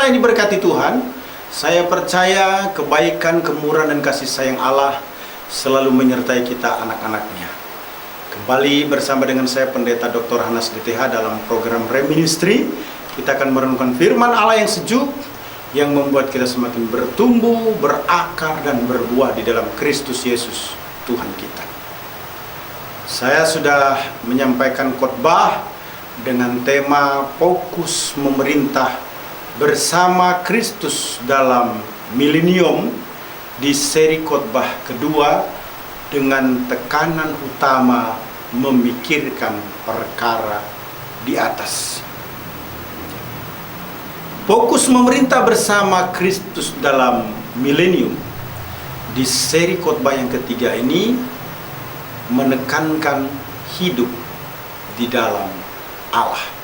Jemaat yang diberkati Tuhan, saya percaya kebaikan, kemurahan, dan kasih sayang Allah selalu menyertai kita anak-anaknya. Kembali bersama dengan saya Pendeta Dr. Hanas DTH dalam program Reministry. Kita akan merenungkan firman Allah yang sejuk, yang membuat kita semakin bertumbuh, berakar, dan berbuah di dalam Kristus Yesus, Tuhan kita. Saya sudah menyampaikan khotbah dengan tema fokus memerintah bersama Kristus dalam milenium di seri khotbah kedua dengan tekanan utama memikirkan perkara di atas. Fokus memerintah bersama Kristus dalam milenium di seri khotbah yang ketiga ini menekankan hidup di dalam Allah.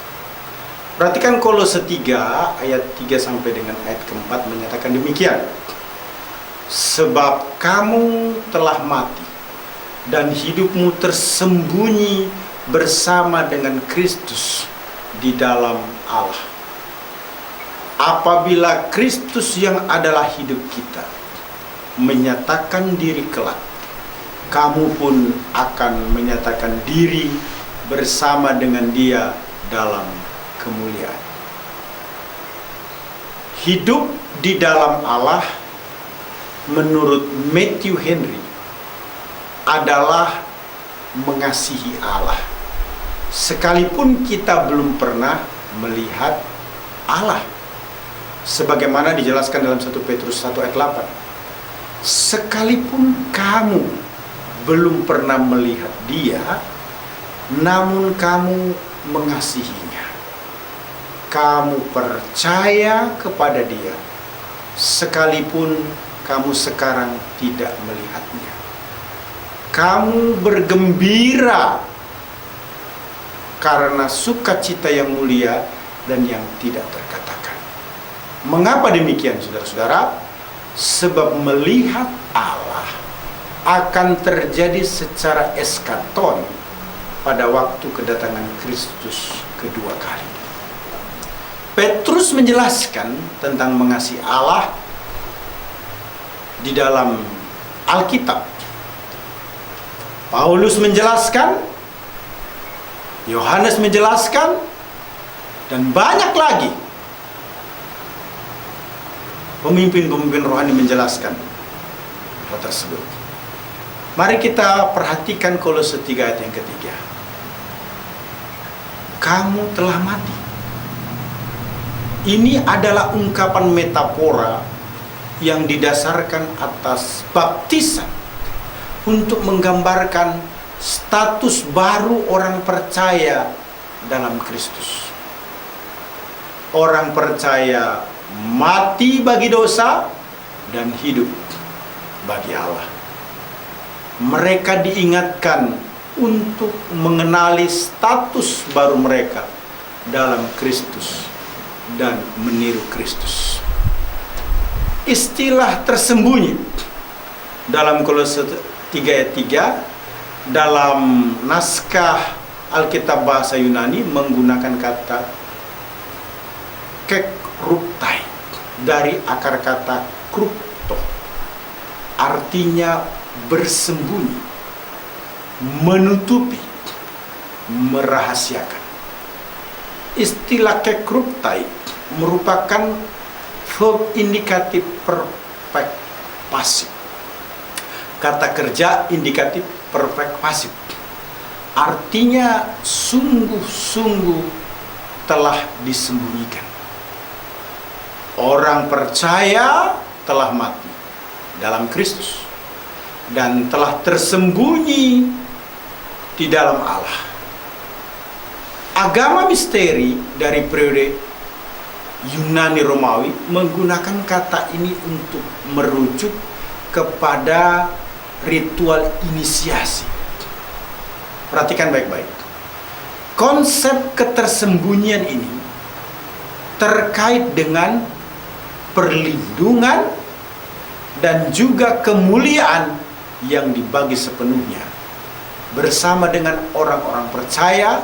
Perhatikan Kolose 3 ayat 3 sampai dengan ayat keempat menyatakan demikian. Sebab kamu telah mati dan hidupmu tersembunyi bersama dengan Kristus di dalam Allah. Apabila Kristus yang adalah hidup kita menyatakan diri kelak, kamu pun akan menyatakan diri bersama dengan Dia dalam kemuliaan. Hidup di dalam Allah menurut Matthew Henry adalah mengasihi Allah, sekalipun kita belum pernah melihat Allah. Sebagaimana dijelaskan dalam 1 Petrus 1 ayat 8. Sekalipun kamu belum pernah melihat Dia, namun kamu mengasihinya. Kamu percaya kepada Dia, sekalipun kamu sekarang tidak melihatnya. Kamu bergembira karena sukacita yang mulia dan yang tidak terkatakan. Mengapa demikian, saudara-saudara? Sebab melihat Allah akan terjadi secara eskaton pada waktu kedatangan Kristus kedua kali. Petrus menjelaskan tentang mengasihi Allah di dalam Alkitab. Paulus menjelaskan, Yohanes menjelaskan, dan banyak lagi pemimpin-pemimpin rohani menjelaskan hal tersebut. Mari kita perhatikan Kolose 3 ayat yang ketiga. Kamu telah mati. Ini adalah ungkapan metafora yang didasarkan atas baptisan untuk menggambarkan status baru orang percaya dalam Kristus. Orang percaya mati bagi dosa dan hidup bagi Allah. Mereka diingatkan untuk mengenali status baru mereka dalam Kristus dan meniru Kristus. Istilah tersembunyi dalam Kolose 3 ayat 3 dalam naskah Alkitab bahasa Yunani menggunakan kata kekruptai dari akar kata krupto, artinya bersembunyi, menutupi, merahasiakan. Istilah kekruptai merupakan verb indikatif perfect pasif. Kata kerja indikatif perfect pasif, artinya sungguh-sungguh telah disembunyikan. Orang percaya telah mati dalam Kristus dan telah tersembunyi di dalam Allah. Agama misteri dari periode Yunani Romawi menggunakan kata ini untuk merujuk kepada ritual inisiasi. Perhatikan baik-baik. Konsep ketersembunyian ini terkait dengan perlindungan dan juga kemuliaan yang dibagi sepenuhnya bersama dengan orang-orang percaya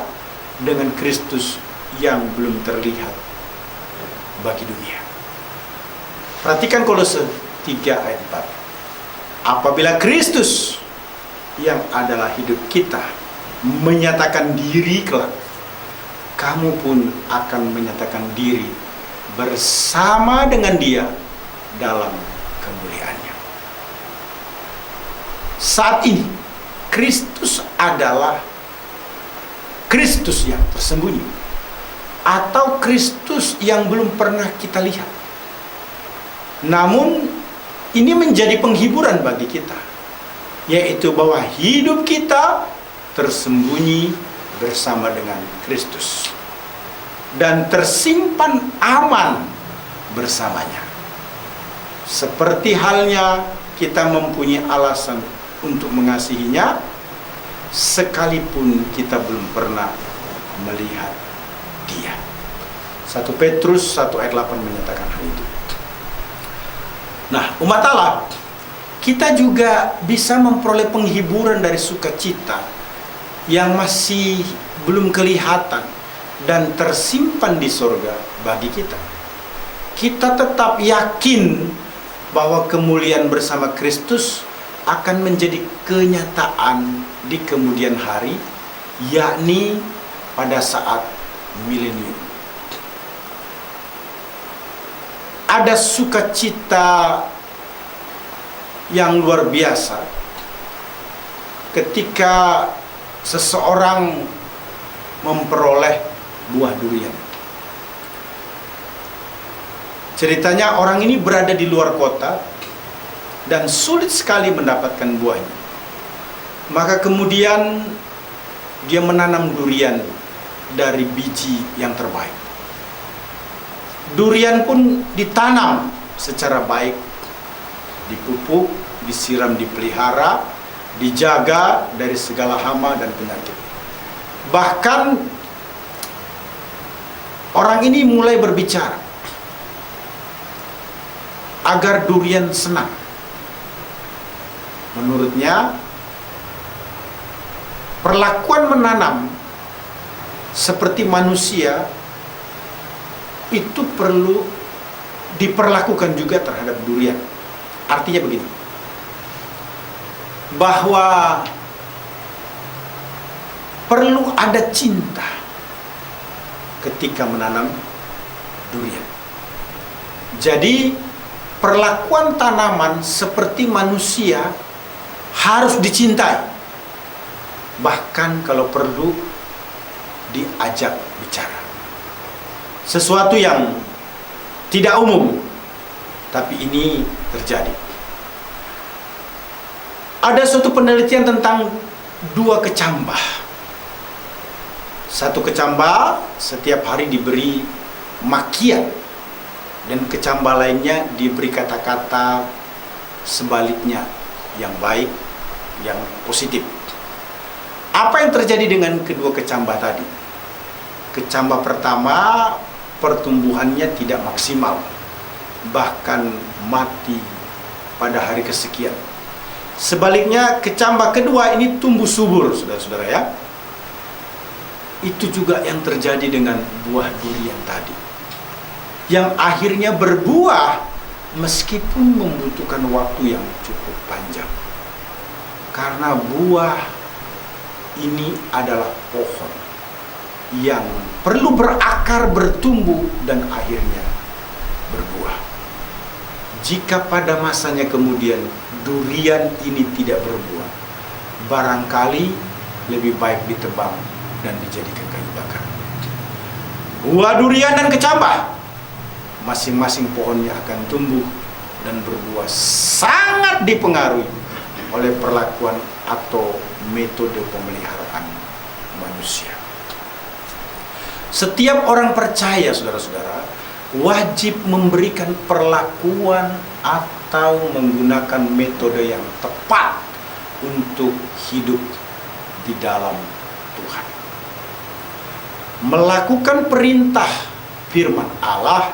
dengan Kristus yang belum terlihat bagi dunia. Perhatikan Kolose 3 ayat 4. Apabila Kristus yang adalah hidup kita menyatakan diri kelak, kamu pun akan menyatakan diri bersama dengan Dia dalam kemuliaannya. Saat ini Kristus adalah Kristus yang tersembunyi, atau Kristus yang belum pernah kita lihat. Namun ini menjadi penghiburan bagi kita, yaitu bahwa hidup kita tersembunyi bersama dengan Kristus dan tersimpan aman bersamanya. Seperti halnya kita mempunyai alasan untuk mengasihinya, sekalipun kita belum pernah melihat Dia. 1 Petrus 1 ayat 8 menyatakan hal itu. Nah, umat Allah, kita juga bisa memperoleh penghiburan dari sukacita yang masih belum kelihatan dan tersimpan di sorga bagi kita. Kita tetap yakin bahwa kemuliaan bersama Kristus akan menjadi kenyataan di kemudian hari, yakni pada saat milenium. Ada sukacita yang luar biasa ketika seseorang memperoleh buah durian. Ceritanya orang ini berada di luar kota dan sulit sekali mendapatkan buahnya. Maka kemudian dia menanam durian dari biji yang terbaik. Durian pun ditanam secara baik, dipupuk, disiram, dipelihara, dijaga dari segala hama dan penyakit. Bahkan orang ini mulai berbicara agar durian senang. Menurutnya, perlakuan menanam seperti manusia itu perlu diperlakukan juga terhadap durian. Artinya begini, bahwa perlu ada cinta ketika menanam durian. Jadi perlakuan tanaman seperti manusia harus dicintai, bahkan kalau perlu diajak bicara. Sesuatu yang tidak umum, tapi ini terjadi. Ada suatu penelitian tentang 2 kecambah. Satu kecambah setiap hari diberi makian, dan kecambah lainnya diberi kata-kata sebaliknya, yang baik, yang positif. Apa yang terjadi dengan kedua kecambah tadi? Kecambah pertama pertumbuhannya tidak maksimal, bahkan mati pada hari kesekian. Sebaliknya kecambah kedua ini tumbuh subur, saudara-saudara ya. Itu juga yang terjadi dengan buah durian tadi, yang akhirnya berbuah meskipun membutuhkan waktu yang cukup panjang. Karena buah ini adalah pohon yang perlu berakar, bertumbuh, dan akhirnya berbuah. Jika pada masanya kemudian durian ini tidak berbuah, barangkali lebih baik ditebang dan dijadikan kayu bakar. Buah durian dan kecambah, masing-masing pohonnya akan tumbuh dan berbuah, sangat dipengaruhi oleh perlakuan atau metode pemeliharaan manusia. Setiap orang percaya, saudara-saudara, wajib memberikan perlakuan atau menggunakan metode yang tepat untuk hidup di dalam Tuhan. Melakukan perintah firman Allah,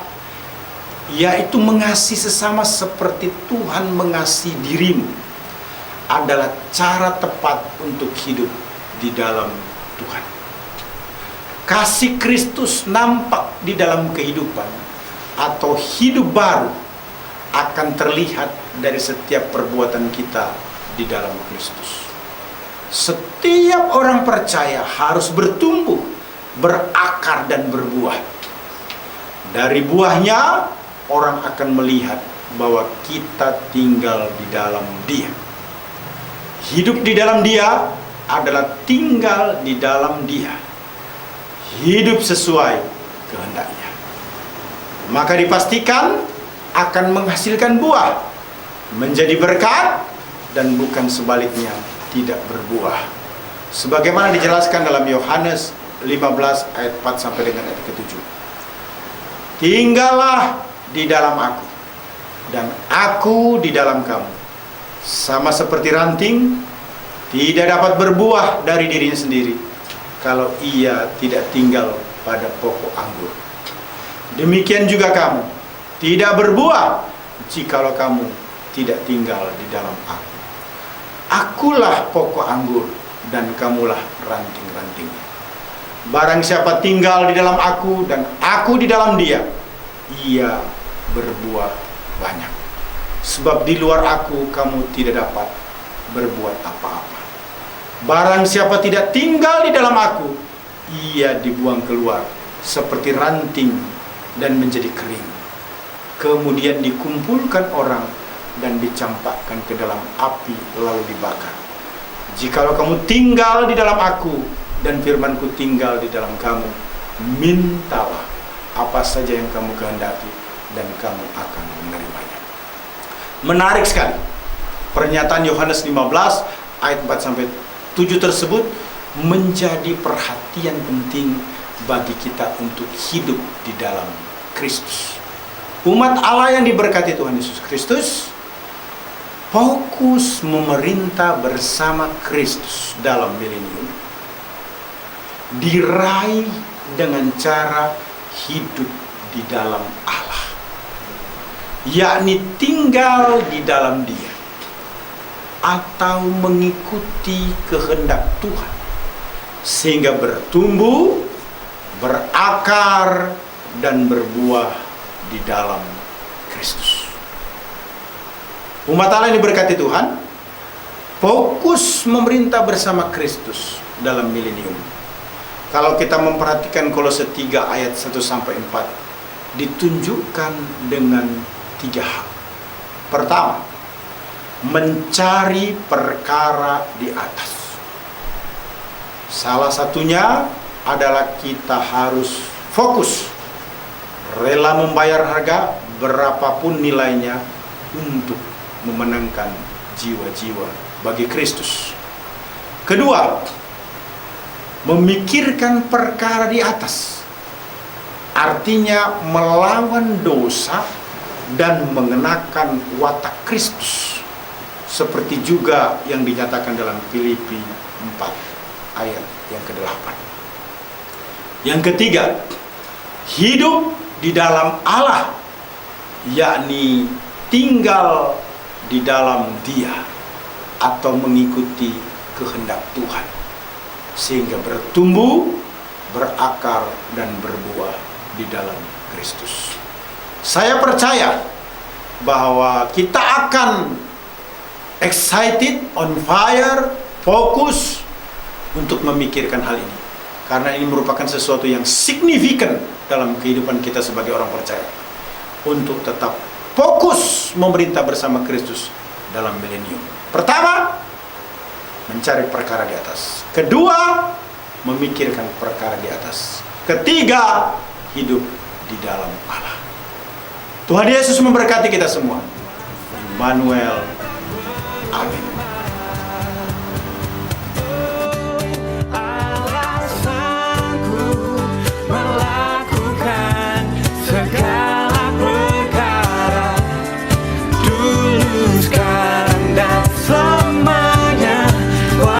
yaitu mengasihi sesama seperti Tuhan mengasihi dirimu, adalah cara tepat untuk hidup di dalam Tuhan. Kasih Kristus nampak di dalam kehidupan atau hidup baru akan terlihat dari setiap perbuatan kita di dalam Kristus. Setiap orang percaya harus bertumbuh, berakar dan berbuah. Dari buahnya orang akan melihat bahwa kita tinggal di dalam Dia. Hidup di dalam Dia adalah tinggal di dalam Dia. Hidup sesuai kehendaknya. Maka dipastikan akan menghasilkan buah, menjadi berkat, dan bukan sebaliknya tidak berbuah. Sebagaimana dijelaskan dalam Yohanes 15 ayat 4 sampai dengan ayat ke-7. Tinggallah di dalam aku, dan aku di dalam kamu. Sama seperti ranting tidak dapat berbuah dari dirinya sendiri kalau ia tidak tinggal pada pokok anggur. Demikian juga kamu tidak berbuah jikalau kamu tidak tinggal di dalam aku. Akulah pokok anggur dan kamulah ranting-rantingnya. Barang siapa tinggal di dalam aku dan aku di dalam dia, ia berbuah banyak. Sebab di luar aku kamu tidak dapat berbuat apa-apa. Barang siapa tidak tinggal di dalam aku, ia dibuang keluar seperti ranting dan menjadi kering. Kemudian dikumpulkan orang dan dicampakkan ke dalam api lalu dibakar. Jikalau kamu tinggal di dalam aku dan firmanku tinggal di dalam kamu, mintalah apa saja yang kamu kehendaki dan kamu akan menerimanya. Menarik sekali. Pernyataan Yohanes 15 ayat 4 sampai 7 tersebut menjadi perhatian penting bagi kita untuk hidup di dalam Kristus. Umat Allah yang diberkati Tuhan Yesus Kristus fokus memerintah bersama Kristus dalam milenium, diraih dengan cara hidup di dalam Allah, yakni tinggal di dalam Dia atau mengikuti kehendak Tuhan, sehingga bertumbuh, berakar, dan berbuah di dalam Kristus. Umat Allah yang diberkati Tuhan fokus memerintah bersama Kristus dalam milenium. Kalau kita memperhatikan Kolose 3 ayat 1 sampai 4, ditunjukkan dengan 3 hal. Pertama, mencari perkara di atas. Salah satunya adalah kita harus fokus, rela membayar harga berapapun nilainya untuk memenangkan jiwa-jiwa bagi Kristus. Kedua, memikirkan perkara di atas, artinya melawan dosa dan mengenakan watak Kristus, seperti juga yang dinyatakan dalam Filipi 4 ayat yang ke-8. Yang ketiga, hidup di dalam Allah, yakni tinggal di dalam Dia atau mengikuti kehendak Tuhan, sehingga bertumbuh, berakar, dan berbuah di dalam Kristus. Saya percaya bahwa kita akan excited, on fire, fokus untuk memikirkan hal ini, karena ini merupakan sesuatu yang signifikan dalam kehidupan kita sebagai orang percaya, untuk tetap fokus memerintah bersama Kristus dalam milenium. Pertama, mencari perkara di atas. Kedua, memikirkan perkara di atas. Ketiga, hidup di dalam Allah. Tuhan Yesus memberkati kita semua. Immanuel. Amin.